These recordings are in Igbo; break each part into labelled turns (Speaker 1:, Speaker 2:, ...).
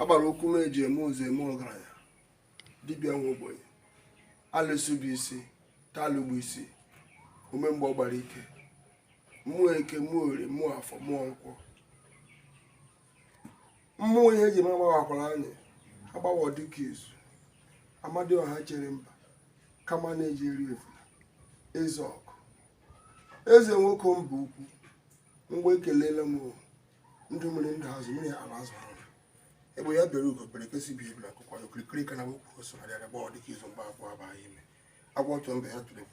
Speaker 1: agbara okwu meji eme ụzọ eme ọgaranya dibịa nwe ogbenye alụsụbụ isi talụgbu isi ume mgbe ọ gbara ike mmụọ eke mmụọ ori mmụọ afọ mmụọ nkwọ mmụọ ihe eji ma agbawakwara anyị agbawa dịka izu Amadioha chere mba kama na-eji eri efula eze ọkụ eze nwoke mba ukwu mgbe ekelela m ndụ mmiri ndụ azụ mmiri ala azụ ebe ya bịara ugo bere kesi bi ebula akwụkwọ ya okirikiri ka na wepụ so narị agba dịka izu mgbe abụọ abaghị ime agwọ otu mbe ya tụrụ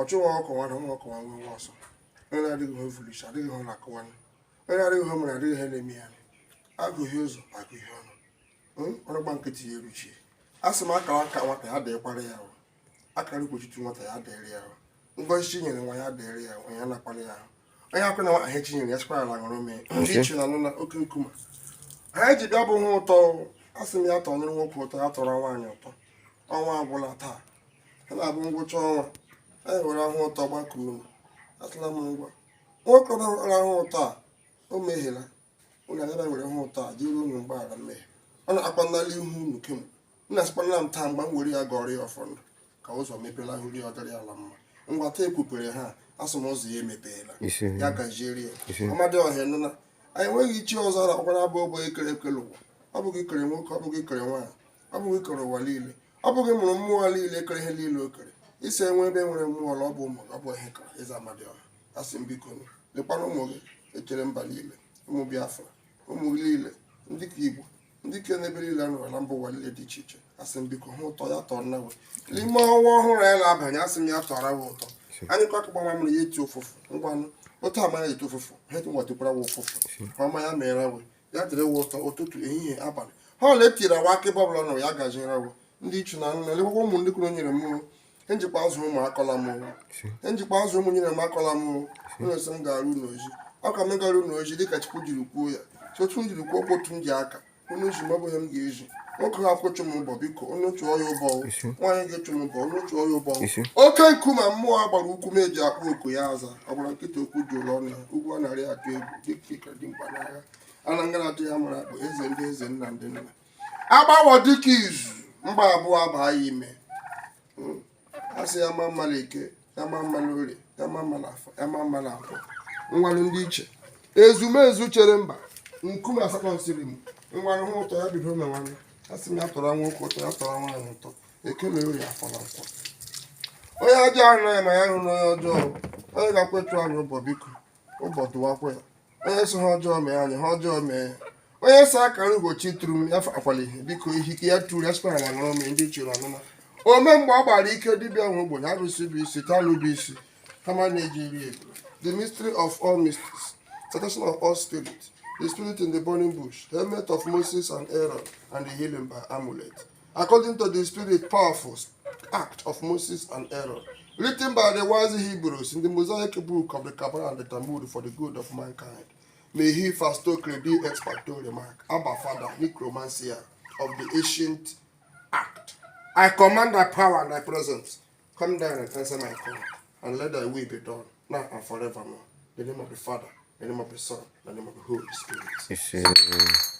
Speaker 1: ọ chụwa ọkọwa na nwa ọkọwa nwe nwa ọsọ onye na-adịghị ihe fulish adịghị ihe na-akọwa onye na-adịghị ihe mere adịghị ihe na-eme ya agụghị ụzọ agụghị ọnụ ọrụ gba nkịtị ya eruchie a sị m akara aka nwata ya dịkwara ya ahụ akara ukwochitu nwata ya dịrị ya ahụ ngọzi chinyere nwa ya dịrị ya onye na-akpali ya ahụ onye akwa na nwa ihe chinyere ya sịkwara ala ṅụrụ mee ndị iche na anụ na oke nkume anyị ji bịa bụ ha ụtọ a sị m ya tọnyere nwoke ụtọ ya tọrọ nwaanyị ụtọ ọnwa agwụla taa ha na-abụ ngwụcha ọnwa anyị were ahụ ụtọ gbakọ unu atụla m ngwa nwoke ọbara ahụ ụtọ a o mehiela ụlọ agaba were hụ ụtọ a jiri unu mgbaghara mmehie ọ na-akpanala ihu unu kemgbe nna asịkpala m taa mgbe m were ya gọrọ ya ọfọ ndụ ka ụzọ mepela ahụri ọ dịrị ala mma ngwa taa ekwupere ha asụ m ụzọ ya emepeela ya gaziere ya Amadioha nụna anyị enweghị ichi ọzọ na-akwara abụ ogbe ekere ekele ụwa ọ bụghị ikere nwoke ọ bụghị ikere nwaanyị ọ bụghị ikere ụwa niile ọ bụghị mụrụ mmụọ niile kere ihe niile o kere isi enwe ebe nwere mmụọ ọ bụ ụmụ ọ bụ ihe kara eze Amadioha asị m biko lekwana ụmụ gị echere mba niile ụmụ Biafra ụmụ gị niile ndị ka Igbo ndị ke n'ebe niile nọrọla mba ụwa niile dị iche iche asị m biko hụ ụtọ ya tọrọ na we n'ime ọnwa ọhụrụ anyị na-abanye asị m ya tọrọ we ụtọ anyị kwa akụgba m ya eti ụfụfụ ngwanụ otu amanya eti ụfụfụ ha nwetakwara we ụfụfụ ọma ya mere we ya dịrị we ụtọ ụtụtụ ehihie abalị ha ole etiri awa aka ebe ọbụla nọ ya gaziere we ndị ichu na nna lekwa ụmụ ndị kwuru nyere m njikwa azụ ụmụ akọla m njikwa azụ ụmụ nyere m akọla m ụlọ esi m ga-arụ n'oji ọ ka m gara n'oji dịka Chukwu jiri kwuo ya otu m jiri kwuo otu m ji aka onye ji mabụ ihe m ga-eji nwoke ha kwụchụ m ụbọ biko onye chụọ ya ụbọ nwaanyị ga-echụ m ụbọ onye chụọ ya ụbọ oke nkume mmụọ agbara ukwu m eji akpụ oku ya aza ọ gbara nkịta okwu ji ụlọ ọnụ ugwu a narị atụ egwu dịka ike dị mkpa n'agha ana nga na-atụ ya mara akpụ eze ndị eze nna ndị nna agbawo dịka izu mgba abụọ abaa ya ime asị ya ma mma eke ya ma mma orie ya ma mma afọ ya ma mma afọ nwanụ ndị iche ezumezu chere mba nkume asatọ nsiri m ngwanụ hụ ụtọ ya bido na nwanne asị m ya tọrọ nwoke ụtọ ya tọrọ nwaanyị ụtọ ekele ori afọ na nkwọ onye ajọ ahụ na ya ma ya hụ na onye ọjọọ onye ga-akwetu anyị ụbọ biko ụbọ dụwakwa ya onye so ha ọjọọ mee anyị ha ọjọọ mee ya onye so akara ugochi tụrụ m ya akwala ihe biko ihike ya tụrụ ya sịkwara na ṅụrụ m ndị chere anụna ome mgbe ọ gbara ike dibịa nwe ogbenye arụsị bụ isi talụ bụ isi kama na-eji iri ego the mystery of all mysteries citation of all spirits the spirit in the burning bush the helmet of Moses and Aaron and the healing by amulet according to the spirit powerful act of Moses and Aaron written by the wise Hebrews in the Mosaic book of the Kabbalah and the Talmud for the good of mankind may he first be expert remark Abba Father necromancer of the ancient act I command thy power and thy presence. Come down and answer my call, and let thy will be done, now and forevermore. In the name of the Father, in the name of the Son, in the name of the Holy Spirit.